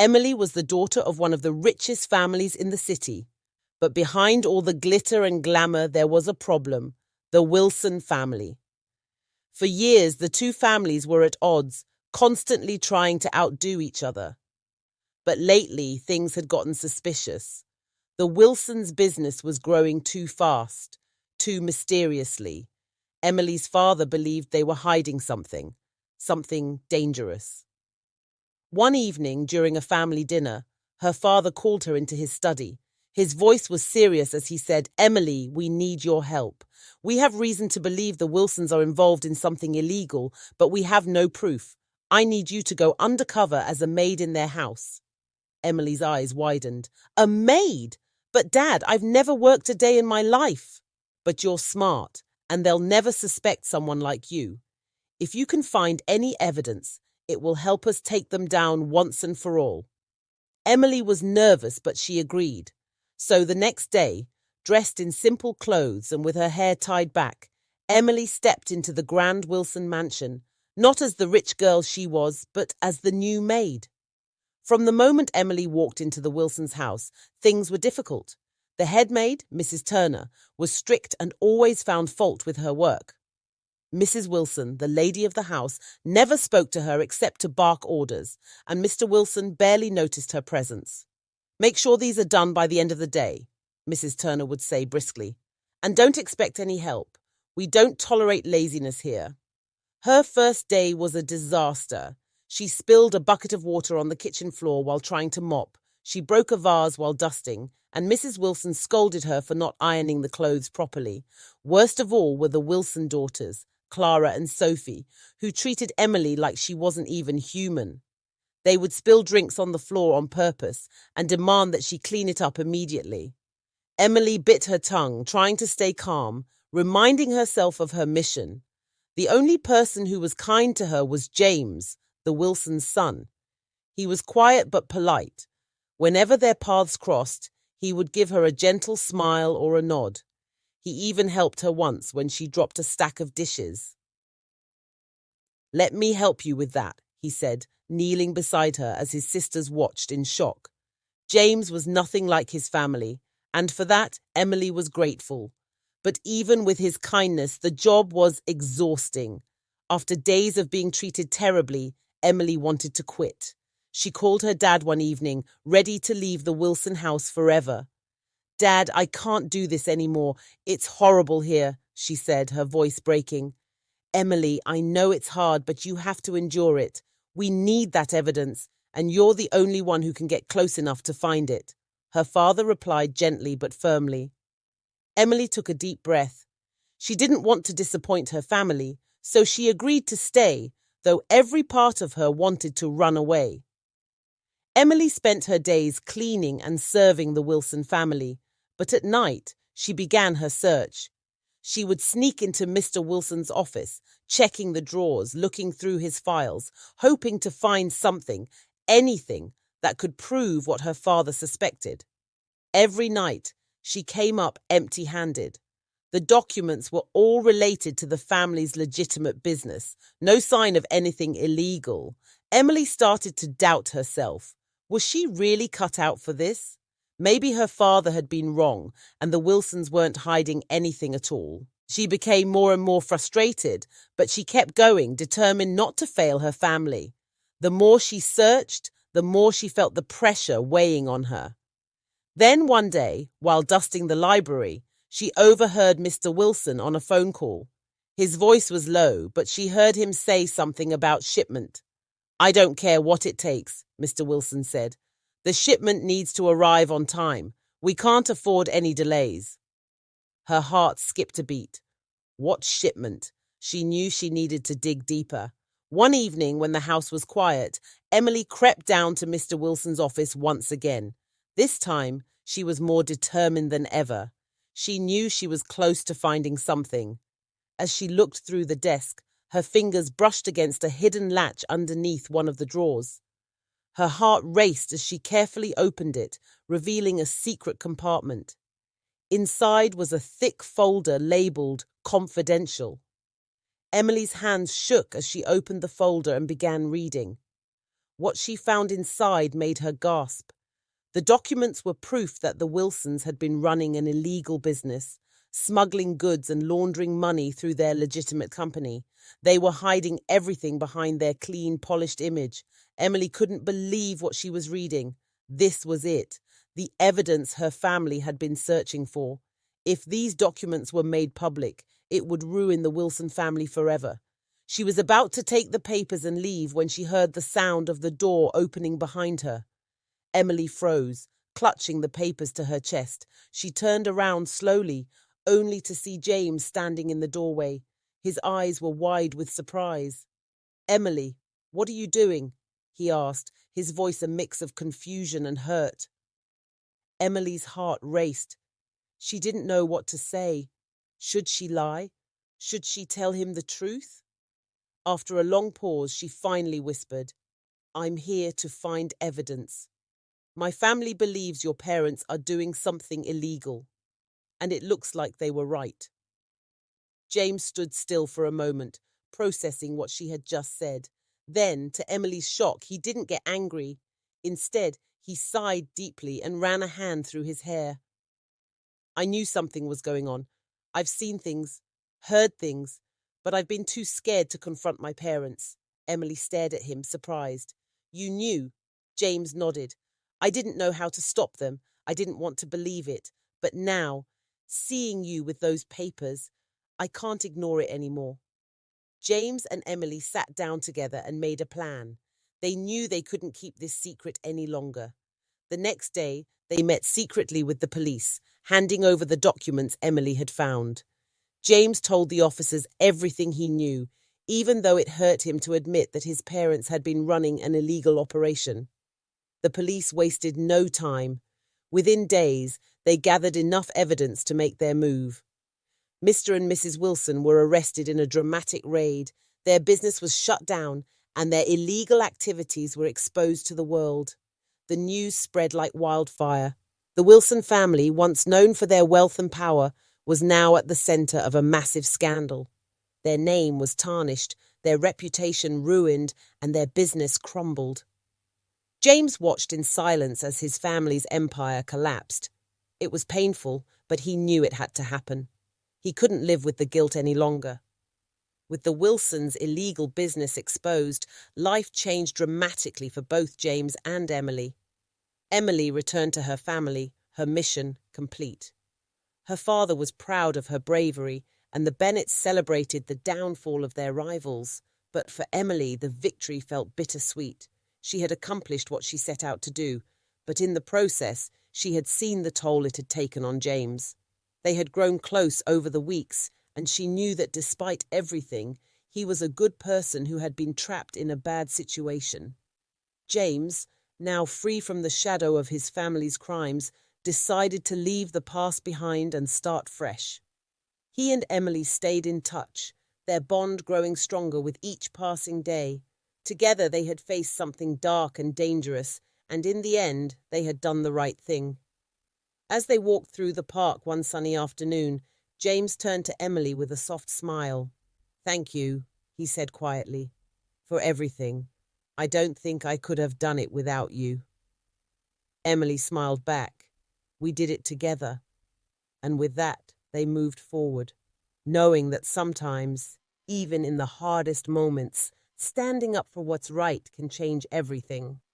Emily was the daughter of one of the richest families in the city. But behind all the glitter and glamour, there was a problem: the Wilson family. For years, the two families were at odds, constantly trying to outdo each other. But lately, things had gotten suspicious. The Wilsons' business was growing too fast, too mysteriously. Emily's father believed they were hiding something dangerous. One evening, during a family dinner, her father called her into his study. His voice was serious as he said, "Emily, we need your help. We have reason to believe the Wilsons are involved in something illegal, but we have no proof. I need you to go undercover as a maid in their house." Emily's eyes widened. "A maid? But Dad, I've never worked a day in my life." "But you're smart, and they'll never suspect someone like you. If you can find any evidence, it will help us take them down once and for all." Emily was nervous, but she agreed. So the next day, dressed in simple clothes and with her hair tied back, Emily stepped into the grand Wilson mansion, not as the rich girl she was, but as the new maid. From the moment Emily walked into the Wilsons' house, things were difficult. The head maid, Mrs. Turner, was strict and always found fault with her work. Mrs. Wilson, the lady of the house, never spoke to her except to bark orders, and Mr. Wilson barely noticed her presence. "Make sure these are done by the end of the day," Mrs. Turner would say briskly. "And don't expect any help. We don't tolerate laziness here." Her first day was a disaster. She spilled a bucket of water on the kitchen floor while trying to mop. She broke a vase while dusting, and Mrs. Wilson scolded her for not ironing the clothes properly. Worst of all were the Wilson daughters, Clara and Sophie, who treated Emily like she wasn't even human. They would spill drinks on the floor on purpose and demand that she clean it up immediately. Emily bit her tongue, trying to stay calm, reminding herself of her mission. The only person who was kind to her was James, the Wilsons' son. He was quiet but polite. Whenever their paths crossed, he would give her a gentle smile or a nod. He even helped her once when she dropped a stack of dishes. "Let me help you with that," he said, kneeling beside her as his sisters watched in shock. James was nothing like his family, and for that Emily was grateful. But even with his kindness, the job was exhausting. After days of being treated terribly, Emily wanted to quit. She called her dad one evening, ready to leave the Wilson house forever. "Dad, I can't do this anymore. It's horrible here," she said, her voice breaking. "Emily, I know it's hard, but you have to endure it. We need that evidence, and you're the only one who can get close enough to find it," her father replied gently but firmly. Emily took a deep breath. She didn't want to disappoint her family, so she agreed to stay, though every part of her wanted to run away. Emily spent her days cleaning and serving the Wilson family, but at night she began her search. She would sneak into Mr. Wilson's office, checking the drawers, looking through his files, hoping to find something, anything, that could prove what her father suspected. Every night, she came up empty-handed. The documents were all related to the family's legitimate business, no sign of anything illegal. Emily started to doubt herself. Was she really cut out for this? Maybe her father had been wrong, and the Wilsons weren't hiding anything at all. She became more and more frustrated, but she kept going, determined not to fail her family. The more she searched, the more she felt the pressure weighing on her. Then one day, while dusting the library, she overheard Mr. Wilson on a phone call. His voice was low, but she heard him say something about shipment. "I don't care what it takes," Mr. Wilson said. "The shipment needs to arrive on time. We can't afford any delays." Her heart skipped a beat. What shipment? She knew she needed to dig deeper. One evening, when the house was quiet, Emily crept down to Mr. Wilson's office once again. This time, she was more determined than ever. She knew she was close to finding something. As she looked through the desk, her fingers brushed against a hidden latch underneath one of the drawers. Her heart raced as she carefully opened it, revealing a secret compartment. Inside was a thick folder labeled "Confidential." Emily's hands shook as she opened the folder and began reading. What she found inside made her gasp. The documents were proof that the Wilsons had been running an illegal business, smuggling goods and laundering money through their legitimate company. They were hiding everything behind their clean, polished image. Emily couldn't believe what she was reading. This was it, the evidence her family had been searching for. If these documents were made public, it would ruin the Wilson family forever. She was about to take the papers and leave when she heard the sound of the door opening behind her. Emily froze, clutching the papers to her chest. She turned around slowly, only to see James standing in the doorway. His eyes were wide with surprise. "Emily, what are you doing?" he asked, his voice a mix of confusion and hurt. Emily's heart raced. She didn't know what to say. Should she lie? Should she tell him the truth? After a long pause, she finally whispered, "I'm here to find evidence. My family believes your parents are doing something illegal, and it looks like they were right." James stood still for a moment, processing what she had just said. Then, to Emily's shock, he didn't get angry. Instead, he sighed deeply and ran a hand through his hair. "I knew something was going on. I've seen things, heard things, but I've been too scared to confront my parents." Emily stared at him, surprised. "You knew?" James nodded. "I didn't know how to stop them. I didn't want to believe it. But now, seeing you with those papers, I can't ignore it anymore." James and Emily sat down together and made a plan. They knew they couldn't keep this secret any longer. The next day, they met secretly with the police, handing over the documents Emily had found. James told the officers everything he knew, even though it hurt him to admit that his parents had been running an illegal operation. The police wasted no time. Within days, they gathered enough evidence to make their move. Mr. and Mrs. Wilson were arrested in a dramatic raid. Their business was shut down, and their illegal activities were exposed to the world. The news spread like wildfire. The Wilson family, once known for their wealth and power, was now at the center of a massive scandal. Their name was tarnished, their reputation ruined, and their business crumbled. James watched in silence as his family's empire collapsed. It was painful, but he knew it had to happen. He couldn't live with the guilt any longer. With the Wilsons' illegal business exposed, life changed dramatically for both James and Emily. Emily returned to her family, her mission complete. Her father was proud of her bravery, and the Bennetts celebrated the downfall of their rivals. But for Emily, the victory felt bittersweet. She had accomplished what she set out to do, but in the process, she had seen the toll it had taken on James. They had grown close over the weeks, and she knew that despite everything, he was a good person who had been trapped in a bad situation. James, now free from the shadow of his family's crimes, decided to leave the past behind and start fresh. He and Emily stayed in touch, their bond growing stronger with each passing day. Together they had faced something dark and dangerous, and in the end, they had done the right thing. As they walked through the park one sunny afternoon, James turned to Emily with a soft smile. "Thank you," he said quietly, "for everything. I don't think I could have done it without you." Emily smiled back. "We did it together." And with that, they moved forward, knowing that sometimes, even in the hardest moments, standing up for what's right can change everything.